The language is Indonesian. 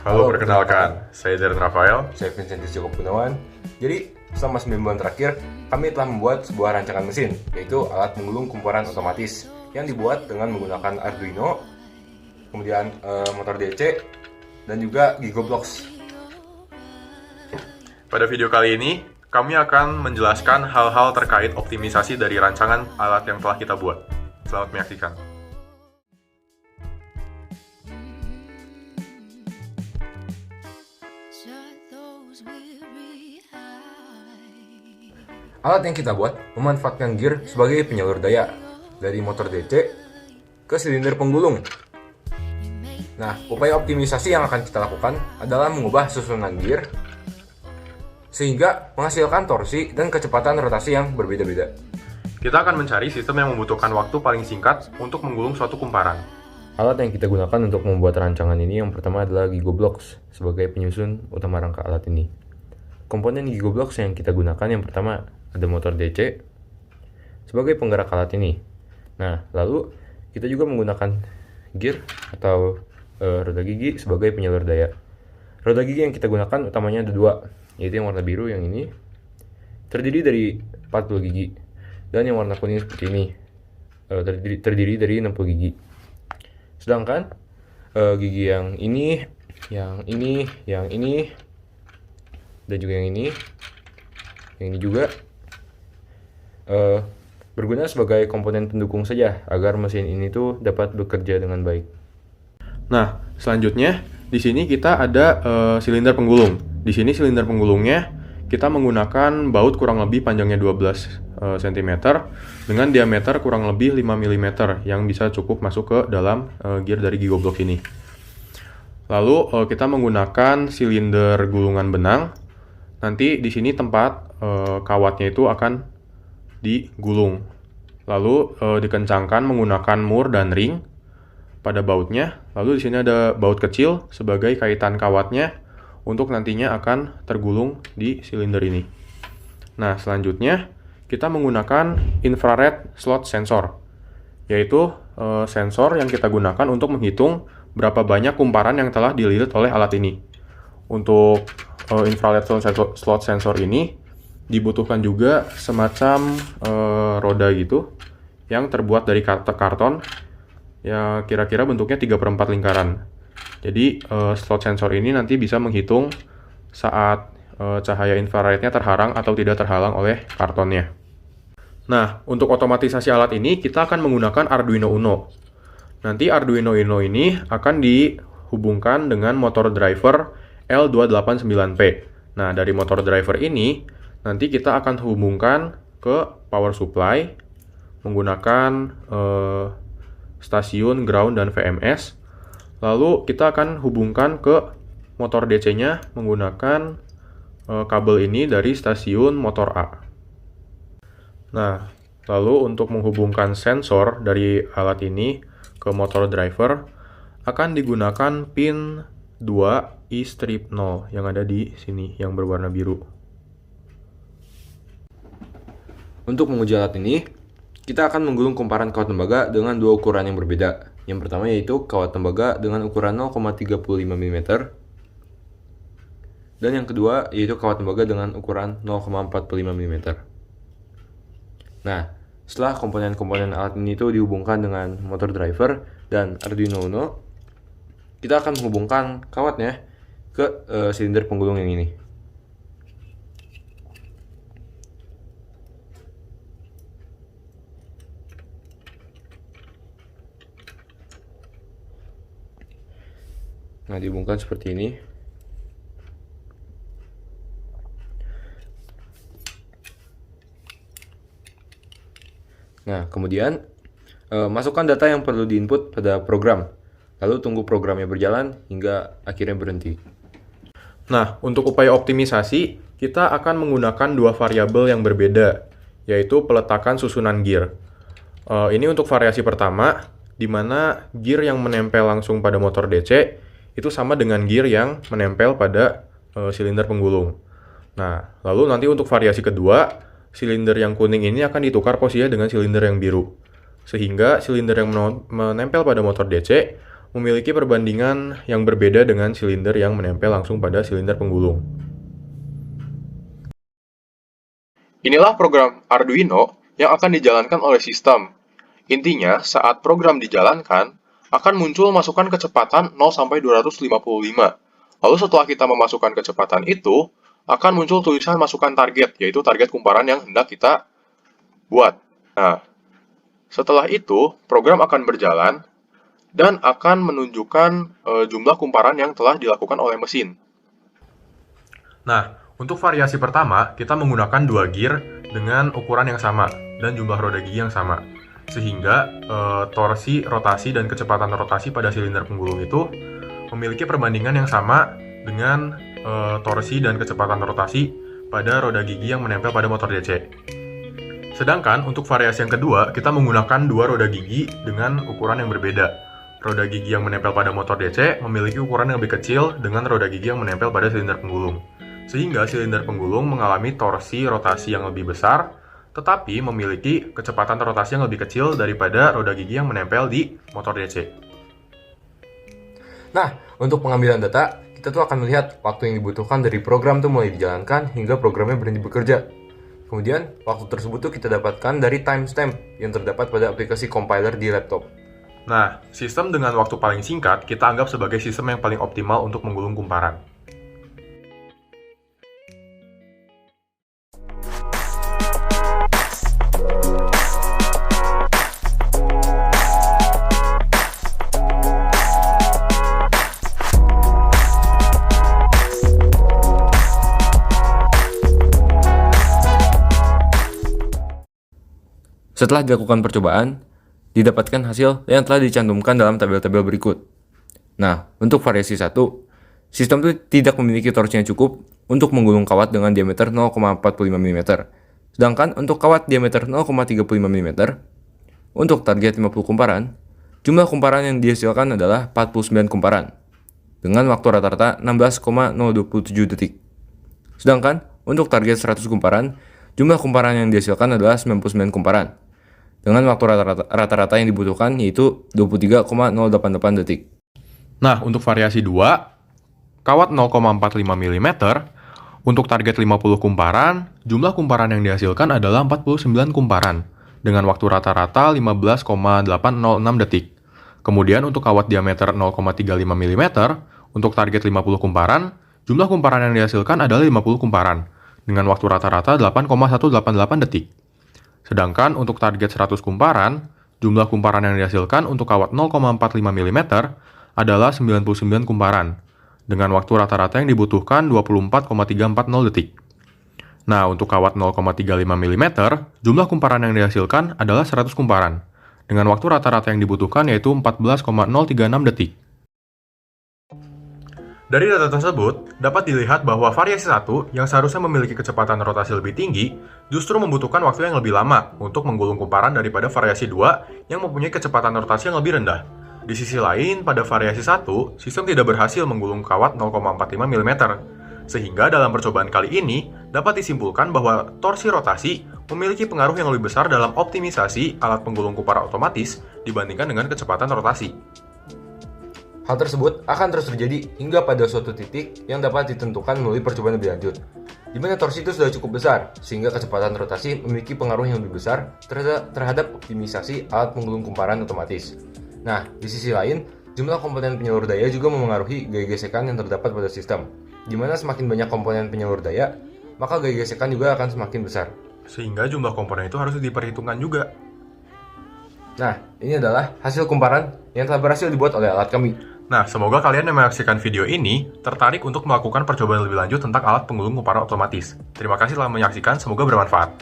Halo, perkenalkan, saya Darren Rafael. Saya Vincent Joko Gunawan. Jadi, selama 9 bulan terakhir, kami telah membuat sebuah rancangan mesin, yaitu alat menggulung kumparan otomatis yang dibuat dengan menggunakan Arduino, kemudian motor DC, dan juga Gigoblox. Pada video kali ini, kami akan menjelaskan hal-hal terkait optimisasi dari rancangan alat yang telah kita buat. Selamat menyaksikan. Alat yang kita buat memanfaatkan gear sebagai penyalur daya dari motor DC ke silinder penggulung. Nah, upaya optimisasi yang akan kita lakukan adalah mengubah susunan gear sehingga menghasilkan torsi dan kecepatan rotasi yang berbeda-beda. Kita akan mencari sistem yang membutuhkan waktu paling singkat untuk menggulung suatu kumparan. Alat yang kita gunakan untuk membuat rancangan ini yang pertama adalah Gigoblox sebagai penyusun utama rangka alat ini. Komponen Gigoblox yang kita gunakan yang pertama ada motor DC sebagai penggerak alat ini. Nah, lalu kita juga menggunakan gear atau roda gigi sebagai penyalur daya. Roda gigi yang kita gunakan utamanya ada dua, yaitu yang warna biru yang ini terdiri dari 40 gigi dan yang warna kuning seperti ini terdiri dari 60 gigi. Sedangkan gigi yang ini, dan juga yang ini juga berguna sebagai komponen pendukung saja agar mesin ini tuh dapat bekerja dengan baik. Nah, selanjutnya di sini kita ada silinder penggulung. Di sini silinder penggulungnya kita menggunakan baut kurang lebih panjangnya 12 cm dengan diameter kurang lebih 5 mm yang bisa cukup masuk ke dalam gear dari Gigoblox ini. Lalu kita menggunakan silinder gulungan benang. Nanti di sini tempat kawatnya itu akan digulung. Lalu dikencangkan menggunakan mur dan ring pada bautnya. Lalu di sini ada baut kecil sebagai kaitan kawatnya untuk nantinya akan tergulung di silinder ini. Nah, selanjutnya kita menggunakan infrared slot sensor, yaitu sensor yang kita gunakan untuk menghitung berapa banyak kumparan yang telah dililit oleh alat ini. Untuk infrared slot sensor ini dibutuhkan juga semacam roda gitu yang terbuat dari karton ya, kira-kira bentuknya 3/4 lingkaran. Jadi slot sensor ini nanti bisa menghitung saat cahaya infrarednya terhalang atau tidak terhalang oleh kartonnya. Nah, untuk otomatisasi alat ini kita akan menggunakan Arduino Uno. Nanti Arduino Uno ini akan dihubungkan dengan motor driver L289P. Nah, dari motor driver ini nanti kita akan hubungkan ke power supply menggunakan stasiun ground dan VMS. Lalu kita akan hubungkan ke motor DC-nya menggunakan kabel ini dari stasiun motor A. Nah, lalu untuk menghubungkan sensor dari alat ini ke motor driver akan digunakan pin 2 E-strip 0 yang ada di sini yang berwarna biru. Untuk menguji alat ini, kita akan menggulung kumparan kawat tembaga dengan dua ukuran yang berbeda. Yang pertama yaitu kawat tembaga dengan ukuran 0,35 mm. Dan yang kedua yaitu kawat tembaga dengan ukuran 0,45 mm. Nah, setelah komponen-komponen alat ini itu dihubungkan dengan motor driver dan Arduino Uno, kita akan menghubungkan kawatnya ke silinder penggulung yang ini. Nah, dihubungkan seperti ini. Nah, kemudian masukkan data yang perlu diinput pada program. Lalu tunggu programnya berjalan hingga akhirnya berhenti. Nah, untuk upaya optimisasi, kita akan menggunakan dua variabel yang berbeda, yaitu peletakan susunan gear. Ini untuk variasi pertama, di mana gear yang menempel langsung pada motor DC itu sama dengan gear yang menempel pada silinder penggulung. Nah, lalu nanti untuk variasi kedua, silinder yang kuning ini akan ditukar posisinya dengan silinder yang biru. Sehingga silinder yang menempel pada motor DC memiliki perbandingan yang berbeda dengan silinder yang menempel langsung pada silinder penggulung. Inilah program Arduino yang akan dijalankan oleh sistem. Intinya, saat program dijalankan, akan muncul masukan kecepatan 0 sampai 255. Lalu setelah kita memasukkan kecepatan itu, akan muncul tulisan masukan target, yaitu target kumparan yang hendak kita buat. Nah, setelah itu, program akan berjalan dan akan menunjukkan jumlah kumparan yang telah dilakukan oleh mesin. Nah, untuk variasi pertama, kita menggunakan 2 gear dengan ukuran yang sama dan jumlah roda gigi yang sama. Sehingga torsi, rotasi, dan kecepatan rotasi pada silinder penggulung itu memiliki perbandingan yang sama dengan torsi dan kecepatan rotasi pada roda gigi yang menempel pada motor DC. Sedangkan untuk variasi yang kedua, kita menggunakan 2 roda gigi dengan ukuran yang berbeda. Roda gigi yang menempel pada motor DC memiliki ukuran yang lebih kecil dengan roda gigi yang menempel pada silinder penggulung. Sehingga silinder penggulung mengalami torsi rotasi yang lebih besar, tetapi memiliki kecepatan rotasi yang lebih kecil daripada roda gigi yang menempel di motor DC. Nah, untuk pengambilan data, kita tuh akan melihat waktu yang dibutuhkan dari program tuh mulai dijalankan hingga programnya berhenti bekerja. Kemudian, waktu tersebut tuh kita dapatkan dari timestamp yang terdapat pada aplikasi compiler di laptop. Nah, sistem dengan waktu paling singkat kita anggap sebagai sistem yang paling optimal untuk menggulung kumparan. Setelah dilakukan percobaan, didapatkan hasil yang telah dicantumkan dalam tabel-tabel berikut. Nah, untuk variasi 1, sistem itu tidak memiliki torsi yang cukup untuk menggulung kawat dengan diameter 0,45 mm. Sedangkan untuk kawat diameter 0,35 mm, untuk target 50 kumparan, jumlah kumparan yang dihasilkan adalah 49 kumparan, dengan waktu rata-rata 16,027 detik. Sedangkan untuk target 100 kumparan, jumlah kumparan yang dihasilkan adalah 99 kumparan, dengan waktu rata-rata yang dibutuhkan yaitu 23,088 detik. Nah, untuk variasi 2, kawat 0,45 mm, untuk target 50 kumparan, jumlah kumparan yang dihasilkan adalah 49 kumparan, dengan waktu rata-rata 15,806 detik. Kemudian untuk kawat diameter 0,35 mm, untuk target 50 kumparan, jumlah kumparan yang dihasilkan adalah 50 kumparan, dengan waktu rata-rata 8,188 detik. Sedangkan untuk target 100 kumparan, jumlah kumparan yang dihasilkan untuk kawat 0,45 mm adalah 99 kumparan, dengan waktu rata-rata yang dibutuhkan 24,340 detik. Nah, untuk kawat 0,35 mm, jumlah kumparan yang dihasilkan adalah 100 kumparan, dengan waktu rata-rata yang dibutuhkan yaitu 14,036 detik. Dari data tersebut, dapat dilihat bahwa variasi 1 yang seharusnya memiliki kecepatan rotasi lebih tinggi, justru membutuhkan waktu yang lebih lama untuk menggulung kumparan daripada variasi 2 yang mempunyai kecepatan rotasi yang lebih rendah. Di sisi lain, pada variasi 1, sistem tidak berhasil menggulung kawat 0,45 mm, sehingga dalam percobaan kali ini dapat disimpulkan bahwa torsi rotasi memiliki pengaruh yang lebih besar dalam optimisasi alat penggulung kumparan otomatis dibandingkan dengan kecepatan rotasi. Hal tersebut akan terus terjadi hingga pada suatu titik yang dapat ditentukan melalui percobaan lebih lanjut, di mana torsi itu sudah cukup besar, sehingga kecepatan rotasi memiliki pengaruh yang lebih besar terhadap optimisasi alat penggulung kumparan otomatis. Nah, di sisi lain, jumlah komponen penyalur daya juga memengaruhi gaya gesekan yang terdapat pada sistem, di mana semakin banyak komponen penyalur daya, maka gaya gesekan juga akan semakin besar. Sehingga jumlah komponen itu harus diperhitungkan juga. Nah, ini adalah hasil kumparan yang telah berhasil dibuat oleh alat kami. Nah, semoga kalian yang menyaksikan video ini tertarik untuk melakukan percobaan lebih lanjut tentang alat penggulung kumparan otomatis. Terima kasih telah menyaksikan, semoga bermanfaat.